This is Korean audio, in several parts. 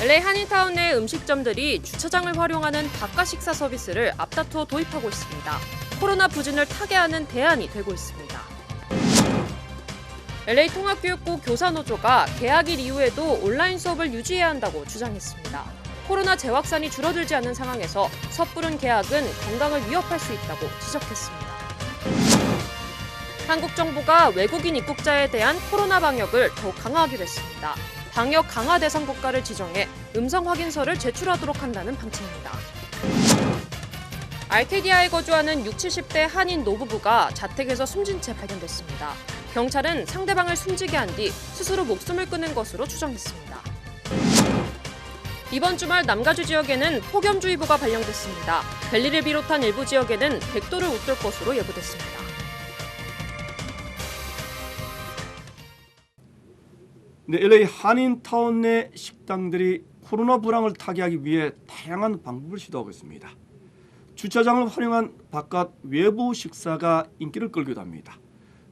LA 한인타운 내 음식점들이 주차장을 활용하는 바깥 식사 서비스를 앞다투어 도입하고 있습니다. 코로나 부진을 타개하는 대안이 되고 있습니다. LA 통합교육부 교사노조가 개학일 이후에도 온라인 수업을 유지해야 한다고 주장했습니다. 코로나 재확산이 줄어들지 않는 상황에서 섣부른 개학은 건강을 위협할 수 있다고 지적했습니다. 한국 정부가 외국인 입국자에 대한 코로나 방역을 더욱 강화하기로 했습니다. 방역 강화 대상 국가를 지정해 음성 확인서를 제출하도록 한다는 방침입니다. 알테디아에 거주하는 60, 70대 한인 노부부가 자택에서 숨진 채 발견됐습니다. 경찰은 상대방을 숨지게 한 뒤 스스로 목숨을 끊은 것으로 추정했습니다. 이번 주말 남가주 지역에는 폭염주의보가 발령됐습니다. 벨리를 비롯한 일부 지역에는 100도를 웃돌 것으로 예보됐습니다. 네, LA 한인타운 내 식당들이 코로나 불황을 타개하기 위해 다양한 방법을 시도하고 있습니다. 주차장을 활용한 바깥 외부 식사가 인기를 끌기도 합니다.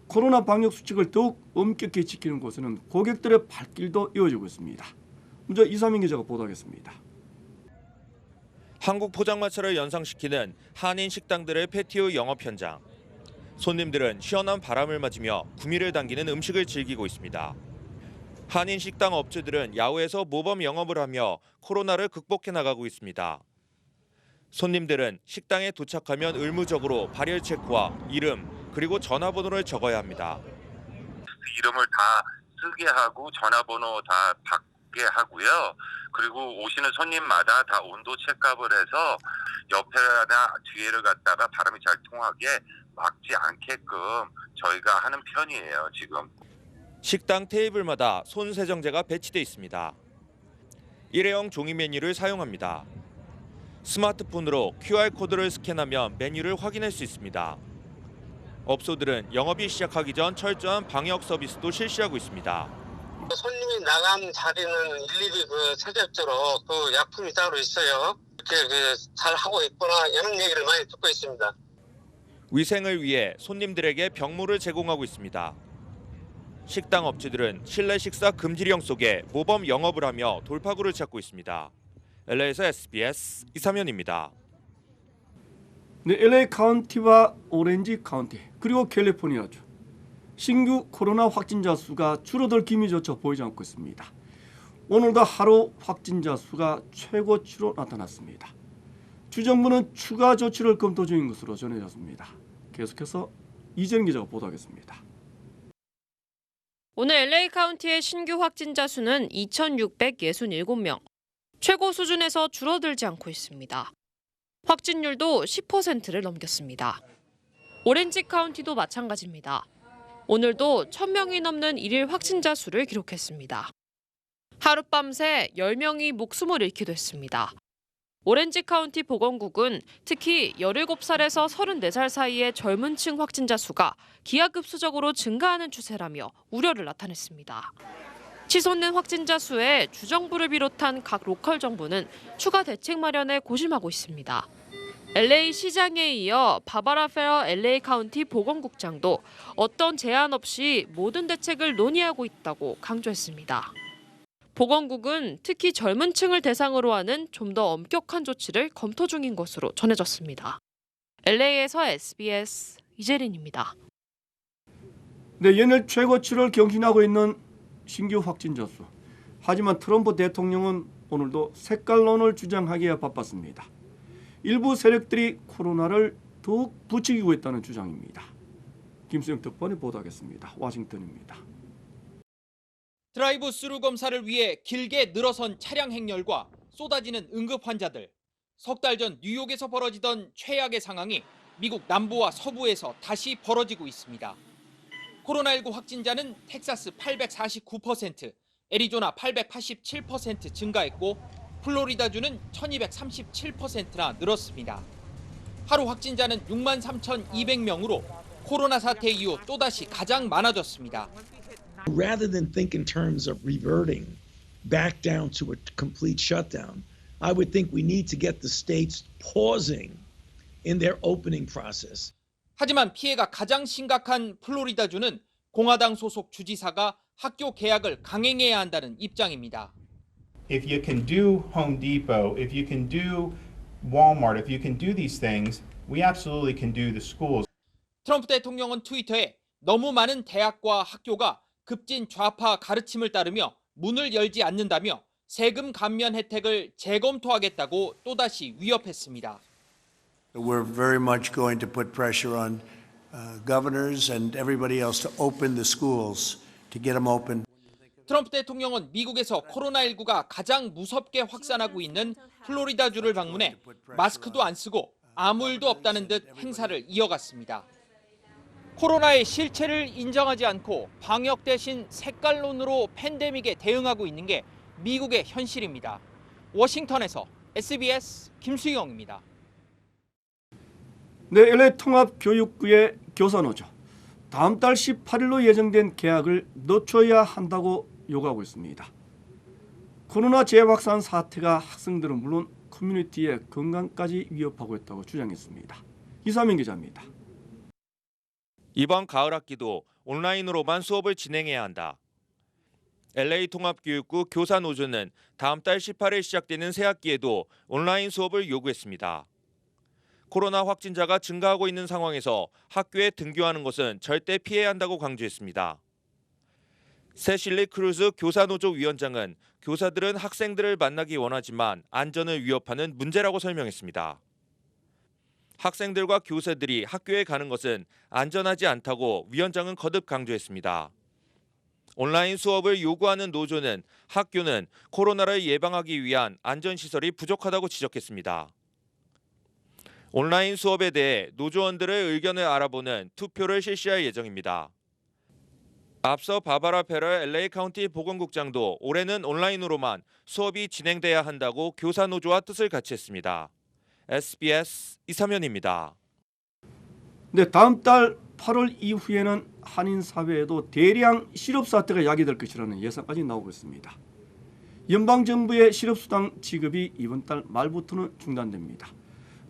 코로나 방역 수칙을 더욱 엄격히 지키는 곳에는 고객들의 발길도 이어지고 있습니다. 먼저 이삼인 기자가 보도하겠습니다. 한국 포장마차를 연상시키는 한인 식당들의 패티오 영업 현장. 손님들은 시원한 바람을 맞으며 구미를 당기는 음식을 즐기고 있습니다. 한인 식당 업체들은 야외에서 모범 영업을 하며 코로나를 극복해 나가고 있습니다. 손님들은 식당에 도착하면 의무적으로 발열 체크와 이름 그리고 전화번호를 적어야 합니다. 이름을 다 쓰게 하고 전화번호 다 받게 하고요. 그리고 오시는 손님마다 다 온도 체크업을 해서 옆에나 뒤에를 갖다가 바람이 잘 통하게 막지 않게끔 저희가 하는 편이에요, 지금. 식당 테이블마다 손 세정제가 배치돼 있습니다. 일회용 종이 메뉴를 사용합니다. 스마트폰으로 QR코드를 스캔하면 메뉴를 확인할 수 있습니다. 업소들은 영업이 시작하기 전 철저한 방역 서비스도 실시하고 있습니다. 손님이 나간 자리는 일일이 세제적으로 약품이 따로 있어요. 이렇게 잘 하고 있구나 이런 얘기를 많이 듣고 있습니다. 위생을 위해 손님들에게 병물을 제공하고 있습니다. 식당 업체들은 실내 식사 금지령 속에 모범 영업을 하며 돌파구를 찾고 있습니다. LA에서 SBS 이삼현입니다. 네, LA 카운티와 오렌지 카운티 그리고 캘리포니아주 신규 코로나 확진자 수가 줄어들 기미조차 보이지 않고 있습니다. 오늘도 하루 확진자 수가 최고치로 나타났습니다. 주정부는 추가 조치를 검토 중인 것으로 전해졌습니다. 계속해서 이재린 기자가 보도하겠습니다. 오늘 LA 카운티의 신규 확진자 수는 2,667명. 최고 수준에서 줄어들지 않고 있습니다. 확진율도 10%를 넘겼습니다. 오렌지 카운티도 마찬가지입니다. 오늘도 1,000명이 넘는 일일 확진자 수를 기록했습니다. 하룻밤새 10명이 목숨을 잃기도 했습니다. 오렌지 카운티 보건국은 특히 17살에서 34살 사이의 젊은 층 확진자 수가 기하급수적으로 증가하는 추세라며 우려를 나타냈습니다. 치솟는 확진자 수에 주정부를 비롯한 각 로컬 정부는 추가 대책 마련에 고심하고 있습니다. LA 시장에 이어 바바라 페러 LA 카운티 보건국장도 어떤 제한 없이 모든 대책을 논의하고 있다고 강조했습니다. 보건국은 특히 젊은 층을 대상으로 하는 좀 더 엄격한 조치를 검토 중인 것으로 전해졌습니다. LA에서 SBS 이재린입니다. 네, 연일 최고치를 경신하고 있는 신규 확진자 수. 하지만 트럼프 대통령은 오늘도 색깔론을 주장하기에 바빴습니다. 일부 세력들이 코로나를 더욱 부추기고 있다는 주장입니다. 김수영 특파원이 보도하겠습니다. 워싱턴입니다. 드라이브 스루 검사를 위해 길게 늘어선 차량 행렬과 쏟아지는 응급 환자들. 석 달 전 뉴욕에서 벌어지던 최악의 상황이 미국 남부와 서부에서 다시 벌어지고 있습니다. 코로나19 확진자는 텍사스 849%, 애리조나 887% 증가했고 플로리다주는 1237%나 늘었습니다. 하루 확진자는 63,200명으로 코로나 사태 이후 또다시 가장 많아졌습니다. Rather than think in terms of reverting back down to a complete shutdown, I would think we need to get the states pausing in their opening process. 하지만 피해가 가장 심각한 플로리다주는 공화당 소속 주지사가 학교 개학을 강행해야 한다는 입장입니다. if you can do Home Depot, if you can do Walmart, if you can do these things, we absolutely can do the schools. 트럼프 대통령은 트위터에 너무 많은 대학과 학교가 급진 좌파 가르침을 따르며 문을 열지 않는다며 세금 감면 혜택을 재검토하겠다고 또다시 위협했습니다. We're very much going to put pressure on governors and everybody else to open the schools, to get them open. 트럼프 대통령은 미국에서 코로나19가 가장 무섭게 확산하고 있는 플로리다주를 방문해 마스크도 안 쓰고 아무 일도 없다는 듯 행사를 이어갔습니다. 코로나의 실체를 인정하지 않고 방역 대신 색깔론으로 팬데믹에 대응하고 있는 게 미국의 현실입니다. 워싱턴에서 SBS 김수영입니다. 네, LA 통합교육부의 교사노조. 다음 달 18일로 예정된 개학을 늦춰야 한다고 요구하고 있습니다. 코로나 재확산 사태가 학생들은 물론 커뮤니티의 건강까지 위협하고 있다고 주장했습니다. 이사민 기자입니다. 이번 가을 학기도 온라인으로만 수업을 진행해야 한다. LA 통합교육부 교사노조는 다음 달 18일 시작되는 새 학기에도 온라인 수업을 요구했습니다. 코로나 확진자가 증가하고 있는 상황에서 학교에 등교하는 것은 절대 피해야 한다고 강조했습니다. 세실리 크루즈 교사노조 위원장은 교사들은 학생들을 만나기 원하지만 안전을 위협하는 문제라고 설명했습니다. 학생들과 교사들이 학교에 가는 것은 안전하지 않다고 위원장은 거듭 강조했습니다. 온라인 수업을 요구하는 노조는 학교는 코로나를 예방하기 위한 안전시설이 부족하다고 지적했습니다. 온라인 수업에 대해 노조원들의 의견을 알아보는 투표를 실시할 예정입니다. 앞서 바바라 페럴 LA 카운티 보건국장도 올해는 온라인으로만 수업이 진행돼야 한다고 교사노조와 뜻을 같이 했습니다. SBS 이삼현입니다. 네, 다음 달 8월 이후에는 한인 사회에도 대량 실업 사태가 야기될 것이라는 예상까지 나오고 있습니다. 연방 정부의 실업 수당 지급이 이번 달 말부터는 중단됩니다.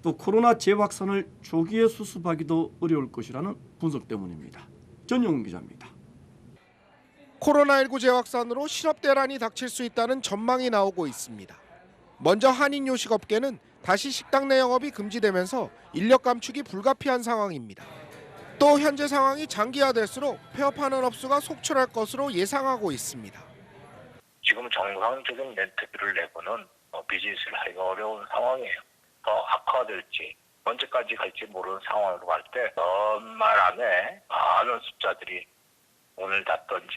또 코로나 재확산을 조기에 수습하기도 어려울 것이라는 분석 때문입니다. 전용훈 기자입니다. 코로나19 재확산으로 실업 대란이 닥칠 수 있다는 전망이 나오고 있습니다. 먼저 한인 요식업계는 다시 식당 내 영업이 금지되면서 인력 감축이 불가피한 상황입니다. 또 현재 상황이 장기화될수록 폐업하는 업소가 속출할 것으로 예상하고 있습니다. 지금 정상적인 렌트비를 내고는 비즈니스를 하기가 어려운 상황이에요. 더 악화될지 언제까지 갈지 모르는 상황으로 갈 때 연말 안에 많은 숫자들이 문을 닫든지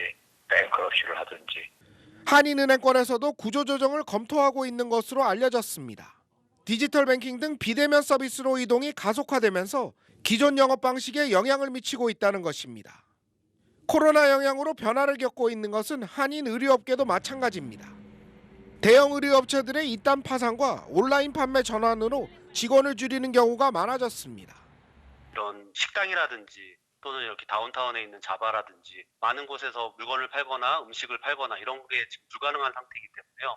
뱅크러시를 하든지. 한인은행권에서도 구조조정을 검토하고 있는 것으로 알려졌습니다. 디지털 뱅킹 등 비대면 서비스로 이동이 가속화되면서 기존 영업 방식에 영향을 미치고 있다는 것입니다. 코로나 영향으로 변화를 겪고 있는 것은 한인 의류업계도 마찬가지입니다. 대형 의류업체들의 이딴 파산과 온라인 판매 전환으로 직원을 줄이는 경우가 많아졌습니다. 이런 식당이라든지 또는 이렇게 다운타운에 있는 자바라든지 많은 곳에서 물건을 팔거나 음식을 팔거나 이런 게 지금 불가능한 상태이기 때문에요.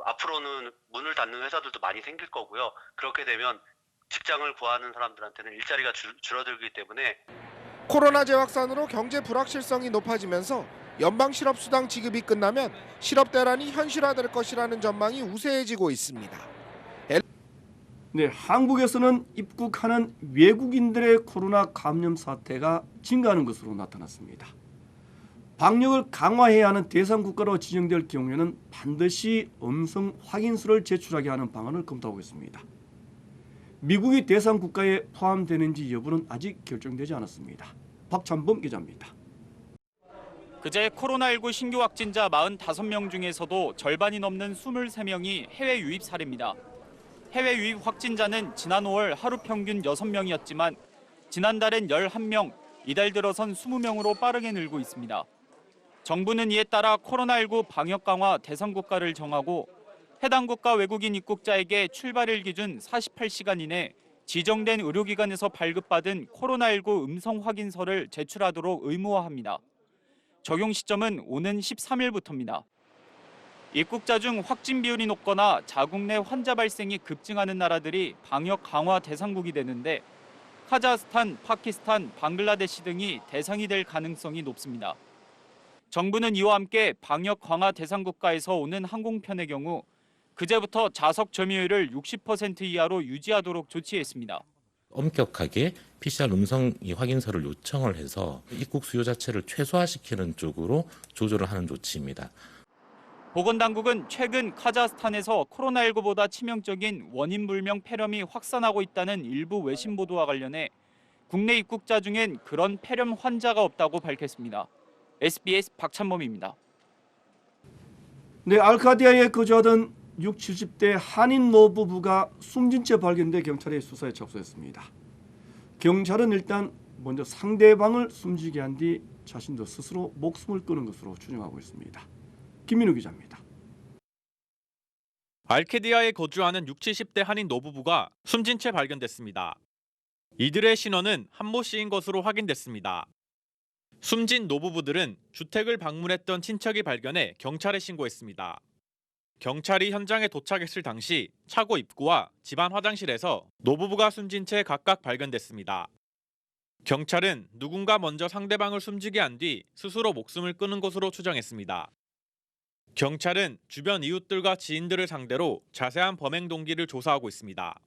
앞으로는 문을 닫는 회사들도 많이 생길 거고요. 그렇게 되면 직장을 구하는 사람들한테는 일자리가 줄어들기 때문에 코로나 재확산으로 경제 불확실성이 높아지면서 연방 실업수당 지급이 끝나면 실업 대란이 현실화될 것이라는 전망이 우세해지고 있습니다. 네, 한국에서는 입국하는 외국인들의 코로나 감염 사태가 증가하는 것으로 나타났습니다. 방역을 강화해야 하는 대상 국가로 지정될 경우에는 반드시 음성 확인서를 제출하게 하는 방안을 검토하고 있습니다. 미국이 대상 국가에 포함되는지 여부는 아직 결정되지 않았습니다. 박찬범 기자입니다. 그제 코로나19 신규 확진자 45명 중에서도 절반이 넘는 23명이 해외 유입 사례입니다. 해외 유입 확진자는 지난 5월 하루 평균 6명이었지만 지난달엔 11명, 이달 들어선 20명으로 빠르게 늘고 있습니다. 정부는 이에 따라 코로나19 방역 강화 대상 국가를 정하고 해당 국가 외국인 입국자에게 출발일 기준 48시간 이내 지정된 의료기관에서 발급받은 코로나19 음성 확인서를 제출하도록 의무화합니다. 적용 시점은 오는 13일부터입니다. 입국자 중 확진 비율이 높거나 자국 내 환자 발생이 급증하는 나라들이 방역 강화 대상국이 되는데 카자흐스탄, 파키스탄, 방글라데시 등이 대상이 될 가능성이 높습니다. 정부는 이와 함께 방역 강화 대상 국가에서 오는 항공편의 경우 그제부터 좌석 점유율을 60% 이하로 유지하도록 조치했습니다. 엄격하게 PCR 음성 확인서를 요청을 해서 입국 수요 자체를 최소화시키는 쪽으로 조절을 하는 조치입니다. 보건당국은 최근 카자흐스탄에서 코로나19보다 치명적인 원인불명 폐렴이 확산하고 있다는 일부 외신 보도와 관련해 국내 입국자 중엔 그런 폐렴 환자가 없다고 밝혔습니다. SBS 박찬범입니다. 네, 알카디아에 거주하던 60, 70대 한인 노부부가 숨진 채 발견돼 경찰의 수사에 접수했습니다. 경찰은 일단 먼저 상대방을 숨지게 한 뒤 자신도 스스로 목숨을 끊은 것으로 추정하고 있습니다. 김민우 기자입니다. 알카디아에 거주하는 60, 70대 한인 노부부가 숨진 채 발견됐습니다. 이들의 신원은 한모 씨인 것으로 확인됐습니다. 숨진 노부부들은 주택을 방문했던 친척이 발견해 경찰에 신고했습니다. 경찰이 현장에 도착했을 당시 차고 입구와 집안 화장실에서 노부부가 숨진 채 각각 발견됐습니다. 경찰은 누군가 먼저 상대방을 숨지게 한 뒤 스스로 목숨을 끊은 것으로 추정했습니다. 경찰은 주변 이웃들과 지인들을 상대로 자세한 범행 동기를 조사하고 있습니다.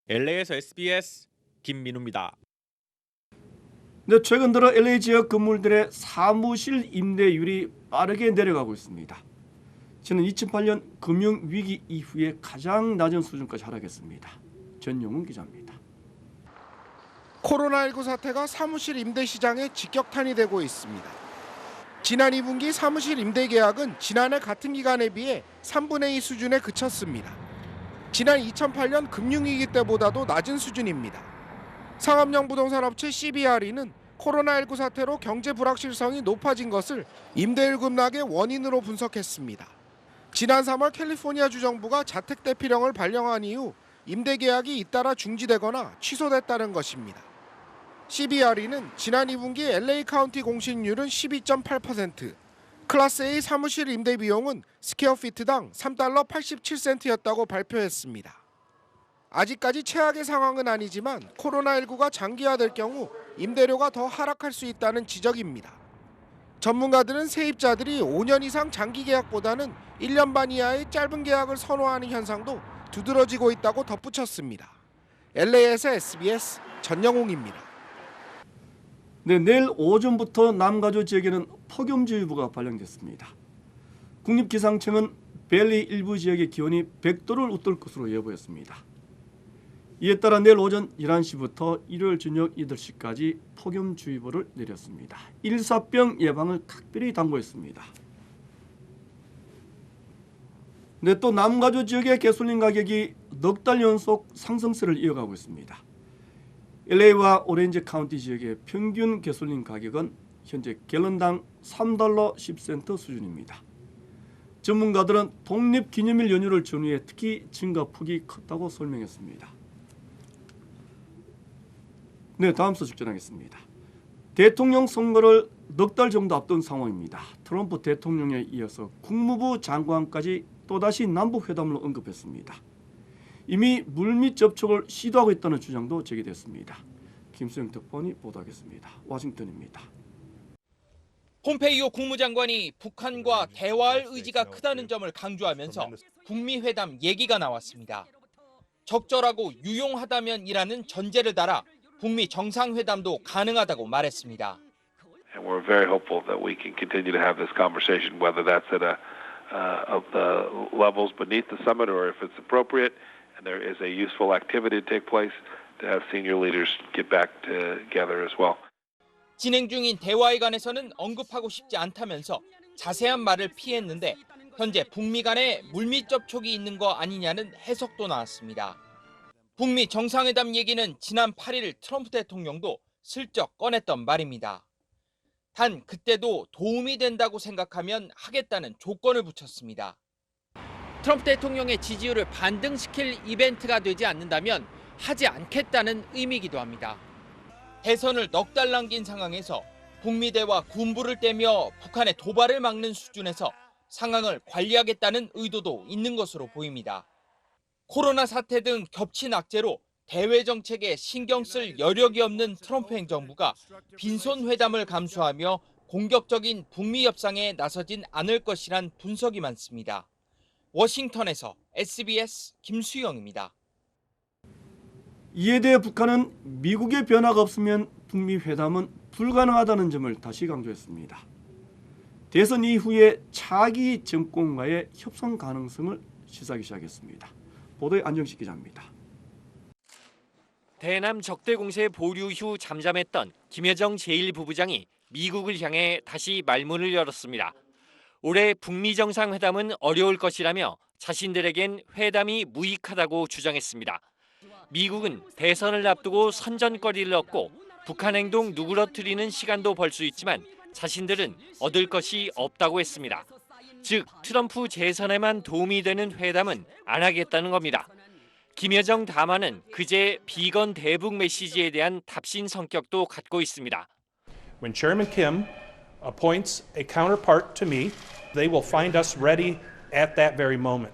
LA에서 SBS 김민우입니다. 네, 최근 들어 LA 지역 건물들의 사무실 임대율이 빠르게 내려가고 있습니다. 지난 2008년 금융위기 이후에 가장 낮은 수준까지 하락했습니다. 전용훈 기자입니다. 코로나19 사태가 사무실 임대 시장에 직격탄이 되고 있습니다. 지난 2분기 사무실 임대 계약은 지난해 같은 기간에 비해 3분의 2 수준에 그쳤습니다. 지난 2008년 금융위기 때보다도 낮은 수준입니다. 상업용 부동산 업체 CBRE는 코로나19 사태로 경제 불확실성이 높아진 것을 임대율 급락의 원인으로 분석했습니다. 지난 3월 캘리포니아주 정부가 자택 대피령을 발령한 이후 임대 계약이 잇따라 중지되거나 취소됐다는 것입니다. CBRE는 지난 2분기 LA 카운티 공실률은 12.8%, 클래스 A 사무실 임대 비용은 스퀘어피트당 3달러 87센트였다고 발표했습니다. 아직까지 최악의 상황은 아니지만 코로나19가 장기화될 경우 임대료가 더 하락할 수 있다는 지적입니다. 전문가들은 세입자들이 5년 이상 장기 계약보다는 1년 반 이하의 짧은 계약을 선호하는 현상도 두드러지고 있다고 덧붙였습니다. LA에서 SBS 전영웅입니다. 네, 내일 오전부터 남가주 지역에는 폭염주의보가 발령됐습니다. 국립기상청은 밸리 일부 지역의 기온이 100도를 웃돌 것으로 예보했습니다. 이에 따라 내일 오전 11시부터 일요일 저녁 8시까지 폭염주의보를 내렸습니다. 일사병 예방을 각별히 당부했습니다. 네, 또 남가주 지역의 가솔린 가격이 넉 달 연속 상승세를 이어가고 있습니다. LA와 오렌지 카운티 지역의 평균 가솔린 가격은 현재 갤런당 3달러 10센트 수준입니다. 전문가들은 독립기념일 연휴를 전후해 특히 증가폭이 컸다고 설명했습니다. 네, 다음 소식 전하겠습니다. 대통령 선거를 넉 달 정도 앞둔 상황입니다. 트럼프 대통령에 이어서 국무부 장관까지 또다시 남북회담을 언급했습니다. 이미 물밑 접촉을 시도하고 있다는 주장도 제기됐습니다. 김수영 특파원이 보도하겠습니다. 워싱턴입니다. 폼페이오 국무장관이 북한과 대화할 의지가 크다는 점을 강조하면서 북미 회담 얘기가 나왔습니다. 적절하고 유용하다면이라는 전제를 달아 북미 정상회담도 가능하다고 말했습니다. And we're very hopeful that we can continue to have this conversation, whether that's at of the levels beneath the summit or if it's appropriate and there is a useful activity to take place, to have senior leaders get back together as well. 진행 중인 대화에 관해서는 언급하고 싶지 않다면서 자세한 말을 피했는데 현재 북미 간에 물밑 접촉이 있는 거 아니냐는 해석도 나왔습니다. 북미 정상회담 얘기는 지난 8일 트럼프 대통령도 슬쩍 꺼냈던 말입니다. 단 그때도 도움이 된다고 생각하면 하겠다는 조건을 붙였습니다. 트럼프 대통령의 지지율을 반등시킬 이벤트가 되지 않는다면 하지 않겠다는 의미이기도 합니다. 대선을 넉 달 남긴 상황에서 북미 대화 군부를 떼며 북한의 도발을 막는 수준에서 상황을 관리하겠다는 의도도 있는 것으로 보입니다. 코로나 사태 등 겹친 악재로 대외 정책에 신경 쓸 여력이 없는 트럼프 행정부가 빈손 회담을 감수하며 공격적인 북미 협상에 나서진 않을 것이란 분석이 많습니다. 워싱턴에서 SBS 김수영입니다. 이에 대해 북한은 미국의 변화가 없으면 북미 회담은 불가능하다는 점을 다시 강조했습니다. 대선 이후에 차기 정권과의 협상 가능성을 시사하기 시작했습니다. 보도에 안정식 기자입니다. 대남 적대 공세 보류 후 잠잠했던 김여정 제1부부장이 미국을 향해 다시 말문을 열었습니다. 올해 북미 정상회담은 어려울 것이라며 자신들에겐 회담이 무익하다고 주장했습니다. 미국은 대선을 앞두고 선전거리를 얻고 북한 행동 누그러뜨리는 시간도 벌 수 있지만 자신들은 얻을 것이 없다고 했습니다. 즉 트럼프 재선에만 도움이 되는 회담은 안 하겠다는 겁니다. 김여정 담화는 그제 비건 대북 메시지에 대한 답신 성격도 갖고 있습니다. When Chairman Kim appoints a counterpart to me, they will find us ready at that very moment.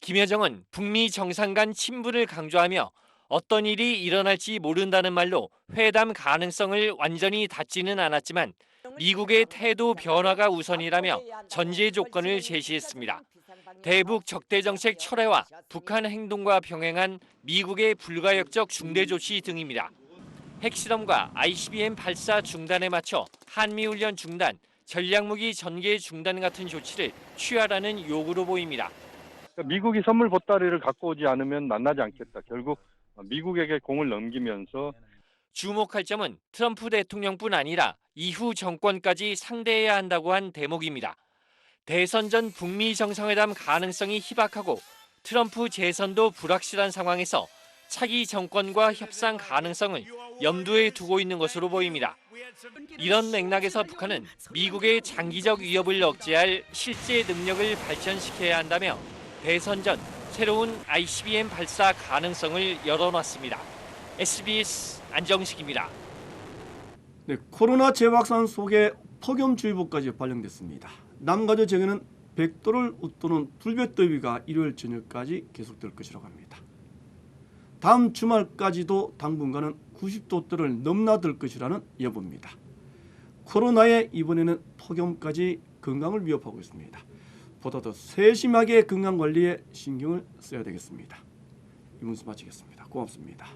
김여정은 북미 정상 간 친분을 강조하며 어떤 일이 일어날지 모른다는 말로 회담 가능성을 완전히 닫지는 않았지만 미국의 태도 변화가 우선이라며 전제 조건을 제시했습니다. 대북 적대 정책 철회와 북한 행동과 병행한 미국의 불가역적 중대 조치 등입니다. 핵실험과 ICBM 발사 중단에 맞춰 한미훈련 중단, 전략무기 전개 중단 같은 조치를 취하라는 요구로 보입니다. 미국이 선물 보따리를 갖고 오지 않으면 만나지 않겠다. 결국 미국에게 공을 넘기면서 주목할 점은 트럼프 대통령뿐 아니라 이후 정권까지 상대해야 한다고 한 대목입니다. 대선 전 북미 정상회담 가능성이 희박하고 트럼프 재선도 불확실한 상황에서 차기 정권과 협상 가능성을 염두에 두고 있는 것으로 보입니다. 이런 맥락에서 북한은 미국의 장기적 위협을 억제할 실제 능력을 발전시켜야 한다며 대선 전 새로운 ICBM 발사 가능성을 열어놨습니다. SBS 안정식입니다. 네, 코로나 재확산 속에 폭염주의보까지 발령됐습니다. 남가주 지역에는 100도를 웃도는 불볕더위가 일요일 저녁까지 계속될 것이라고 합니다. 다음 주말까지도 당분간은 90도대를 넘나들 것이라는 예보입니다. 코로나에 이번에는 폭염까지 건강을 위협하고 있습니다. 보다 더 세심하게 건강관리에 신경을 써야 되겠습니다. 이 문서 마치겠습니다. 고맙습니다.